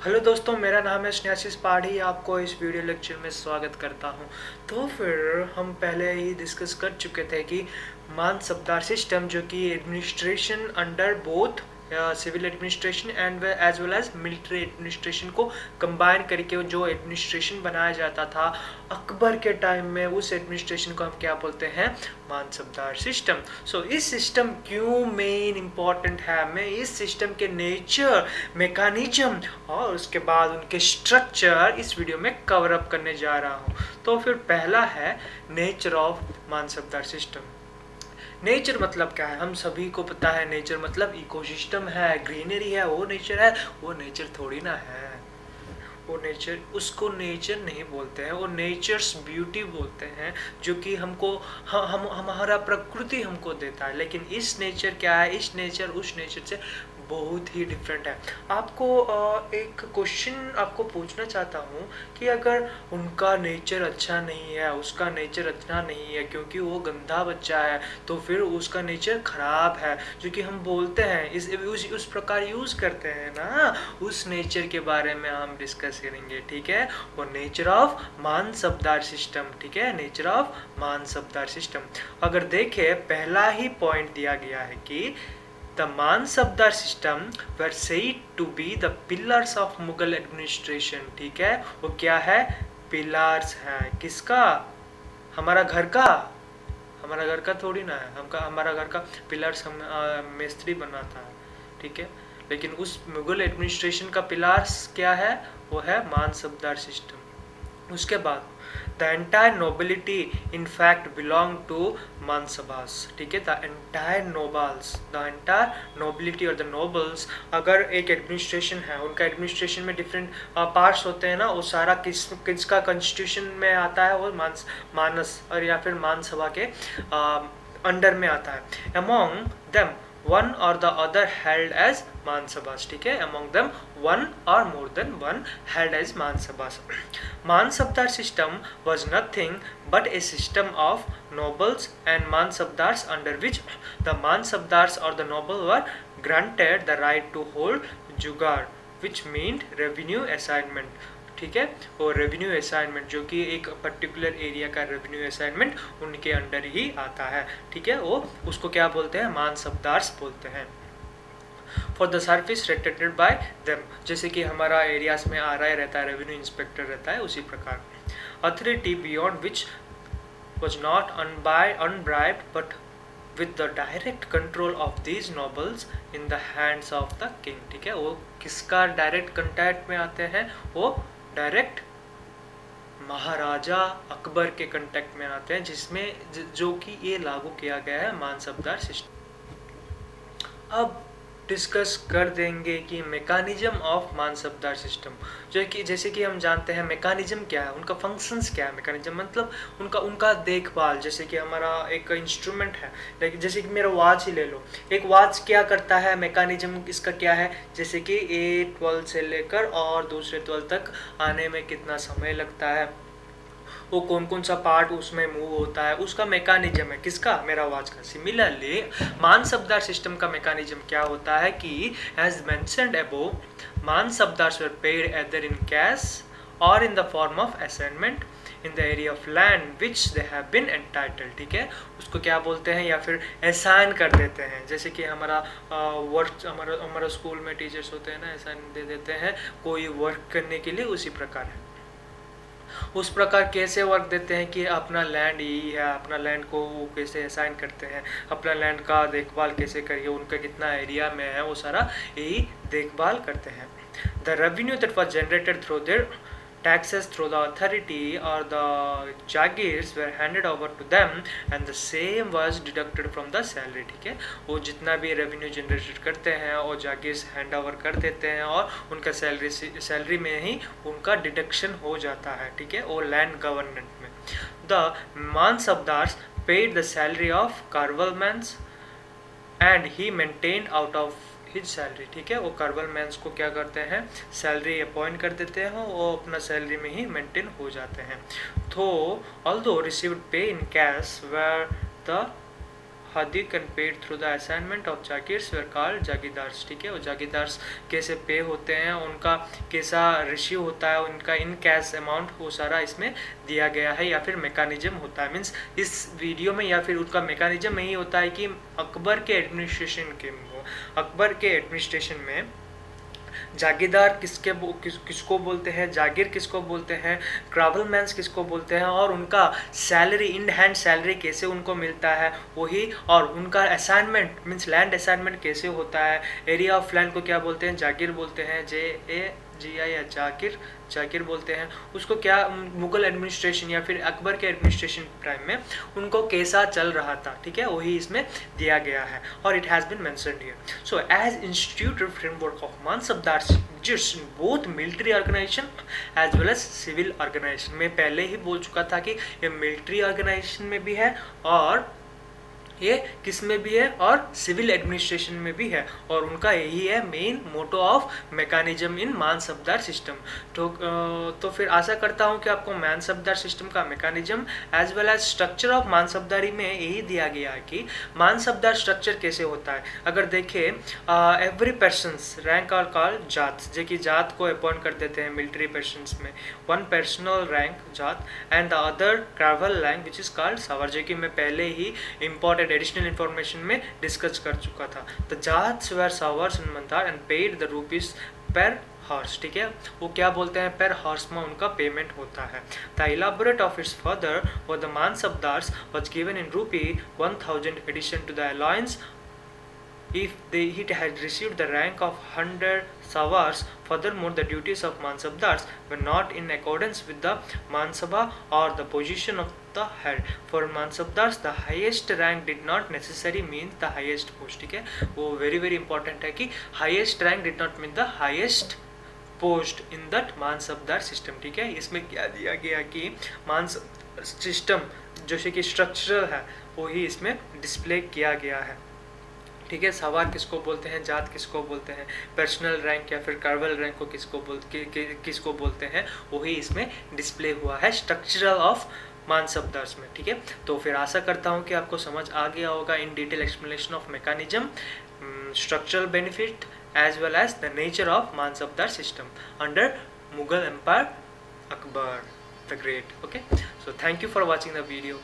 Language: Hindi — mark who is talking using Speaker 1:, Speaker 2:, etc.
Speaker 1: हेलो दोस्तों, मेरा नाम है स्नेहाशीष पाठी। आपको इस वीडियो लेक्चर में स्वागत करता हूं। तो फिर हम पहले ही डिस्कस कर चुके थे कि मान सब्दार सिस्टम जो कि administration under both civil administration and as well as military administration को कंबाइन करके जो एडमिनिस्ट्रेशन बनाया जाता था अकबर के टाइम में, उस एडमिनिस्ट्रेशन को हम क्या बोलते हैं? मानसबदार सिस्टम। सो इस सिस्टम क्यों मेन इम्पॉर्टेंट है, मैं इस सिस्टम के नेचर, मैकेनिज्म और उसके बाद उनके स्ट्रक्चर इस वीडियो में कवर अप करने जा रहा हूँ। तो फिर पहला है नेचर ऑफ मानसबदार सिस्टम। नेचर मतलब क्या है? हम सभी को पता है नेचर मतलब इकोसिस्टम है, ग्रीनरी है, वो नेचर है। वो नेचर थोड़ी ना है, वो नेचर, उसको नेचर नहीं बोलते हैं, वो नेचर्स ब्यूटी बोलते हैं, जो कि हमको हम हमारा प्रकृति हमको देता है। लेकिन इस नेचर क्या है? इस नेचर उस नेचर से बहुत ही डिफरेंट है। आपको एक क्वेश्चन आपको पूछना चाहता हूँ कि अगर उनका नेचर अच्छा नहीं है, उसका नेचर अच्छा नहीं है क्योंकि वो गंदा बच्चा है, तो फिर उसका नेचर खराब है, जो कि हम बोलते हैं उस प्रकार यूज़ करते हैं ना, उस नेचर के बारे में हम डिस्कस करेंगे। ठीक है, वो नेचर ऑफ मानसबदार सिस्टम। ठीक है, नेचर ऑफ मानसबदार सिस्टम। अगर देखें, पहला ही पॉइंट दिया गया है कि The मानसबदार system were said to be the pillars of Mughal administration. ठीक है, वो क्या है? पिलर्स है। किसका? हमारा घर का, हमारा घर का थोड़ी ना है, हमारा घर का पिलर्स हम मिस्त्री बनाता है। ठीक है, लेकिन उस मुगल एडमिनिस्ट्रेशन का पिलर्स क्या है? वो है मानसबदार सिस्टम। उसके बाद the entire nobility in fact belong to मानसबास। ठीक है, the entire nobility और the nobles, अगर एक एडमिनिस्ट्रेशन है, उनका एडमिनिस्ट्रेशन में डिफरेंट पार्ट्स होते हैं ना, वो सारा किसका कॉन्स्टिट्यूशन में आता है? वो मानस और या फिर मानसभा के अंडर में आता है। among them one or the other held as मानसबास। ठीक है, among them one or more than one held as मानसबास। मानसबदार system was nothing but a system of nobles and mansabdars under which the mansabdars or the noble were granted the right to hold jugaad, which meant revenue assignment। ठीक है, वो रेवेन्यू असाइनमेंट, जो कि एक पर्टिकुलर एरिया का रेवेन्यू असाइनमेंट उनके अंडर ही आता है। ठीक है, वो उसको क्या बोलते हैं? मानसबदार्स बोलते हैं। फॉर द सर्विस रेटेटेड बाय देम, जैसे कि हमारा एरियाज में आ रहा रहता है, रेवेन्यू इंस्पेक्टर रहता है, उसी प्रकार। Authority beyond which was not unbribed but with the direct control of these nobles in the hands of the king। ठीक है, वो किसका डायरेक्ट कंटैक्ट में आते हैं? वो डायरेक्ट महाराजा अकबर के कंटेक्ट में आते हैं, जिसमें जो कि ये लागू किया गया है मानसबदार सिस्टम। अब डिस्कस कर देंगे कि मैकेनिज्म ऑफ मानसबदार सिस्टम, जैसे कि हम जानते हैं मैकेनिज्म क्या है, उनका फंक्शंस क्या है। मैकेनिज्म मतलब उनका देखभाल। जैसे कि हमारा एक इंस्ट्रूमेंट है, लेकिन जैसे कि मेरा वॉच ही ले लो, एक वॉच क्या करता है? मैकेनिज्म इसका क्या है? जैसे कि A12 से लेकर और दूसरे 12 तक आने में कितना समय लगता है, वो कौन कौन सा पार्ट उसमें मूव होता है, उसका मैकेनिज्म है। किसका? मेरा वॉच का। सिमिलरली मानसबदार सिस्टम का मैकेनिज्म क्या होता है कि as mentioned above, mansabdars were paid either in cash और in the form of assignment in the area of land which they have been entitled. ठीक है, उसको क्या बोलते हैं? या फिर असाइन कर देते हैं। जैसे कि हमारा वर्क, हमारा स्कूल में टीचर्स होते हैं ना, असाइन दे देते हैं कोई वर्क करने के लिए, उसी प्रकार है। उस प्रकार कैसे वर्क देते हैं कि अपना लैंड यही है, अपना लैंड को वो कैसे असाइन करते हैं, अपना लैंड का देखभाल कैसे करिए, उनका कितना एरिया में है, वो सारा यही देखभाल करते हैं। The revenue that was generated through their taxes through the authority or the jagirs were handed over to them and the same was deducted from the salary। ठीक है, वो जितना भी रेवेन्यू जनरेट करते हैं वो जागीर्स हैंड ओवर कर देते हैं और उनका सैलरी में ही उनका डिडक्शन हो जाता है। ठीक है, वो लैंड गवर्नमेंट में। The mansabdars paid the salary of cavalrymen and he maintained out of his salary. ठीक है, वो कार्बल मैंस को क्या करते हैं? सैलरी अपॉइंट कर देते हैं, वो अपना सैलरी में ही मेंटेन हो जाते हैं। तो although received pay in cash where the Hadik and paid through the assignment of Jagirs were called जागीरदार्स। ठीक है, वो जागीरदार्स कैसे पे होते हैं, उनका कैसा रेशियो होता है, उनका इन कैश अमाउंट, वो सारा इसमें दिया गया है या फिर मैकेनिज्म होता है। मीन्स इस वीडियो में या फिर उनका मैकेनिज्म यही होता है कि अकबर के एडमिनिस्ट्रेशन में जागीरदार किसको बोलते हैं, जागीर किसको बोलते हैं, ट्रैवलमैन्स किसको बोलते हैं, और उनका सैलरी, इन हैंड सैलरी कैसे उनको मिलता है वही, और उनका असाइनमेंट मीन्स लैंड असाइनमेंट कैसे होता है, एरिया ऑफ लैंड को क्या बोलते हैं, जागीर बोलते हैं, JAGI या जागीर बोलते हैं। उसको क्या मुगल एडमिनिस्ट्रेशन या फिर अकबर के एडमिनिस्ट्रेशन टाइम में उनको कैसा चल रहा था, ठीक है, वही इसमें दिया गया है और it has been mentioned here. So as institute framework of mansabdar just in both military organization as well as civil organization, मैं पहले ही बोल चुका था कि ये मिलिट्री ऑर्गेनाइजेशन में भी है और ये किस में भी है, और सिविल एडमिनिस्ट्रेशन में भी है, और उनका यही है main motto of mechanism in mansabdar system. तो फिर आशा करता हूँ कि आपको मानसबदार सिस्टम का mechanism as well as structure of mansabdari में यही दिया गया है कि मानसबदार स्ट्रक्चर कैसे होता है। अगर देखें every persons rank are called zat, जो कि जात को अपॉइंट कर देते हैं मिलिट्री पर्सन्स में, one personal rank zat and the other travel rank which is called sawar, जो कि मैं पहले ही इम्पोर्टेंट एडिशनल इंफॉर्मेशन में डिस्कस कर चुका था। The zats were sawars in मंदार and paid the rupees per horse, ठीक है, वो क्या बोलते हैं, पर हॉर्स में उनका पेमेंट होता है। The elaborate of its further for the mansabdars was given in ₹1000 addition to the alliance if he had received the rank of 100 sawars. Furthermore, the duties of mansabdars were not in accordance with the mansaba or the position of the head. For mansabdars, the highest rank did not necessarily mean the highest post, ठीक है, वो very important है कि highest rank did not mean the highest post in that mansabdar system, ठीक है। इसमें क्या दिया गया कि मानस सिस्टम जो कि स्ट्रक्चरल है वही इसमें डिस्प्ले किया गया है, ठीक है। सवार किसको बोलते हैं, जात किसको बोलते हैं, पर्सनल रैंक या फिर कार्वल रैंक को किसको बोलते हैं, वही इसमें डिस्प्ले हुआ है स्ट्रक्चरल ऑफ मानसबदार्स में, ठीक है। तो फिर आशा करता हूँ कि आपको समझ आ गया होगा in detail explanation of mechanism, structural benefit as well as the nature of Mansabdar system under Mughal Empire, Akbar the Great. Okay, so thank you for watching the video.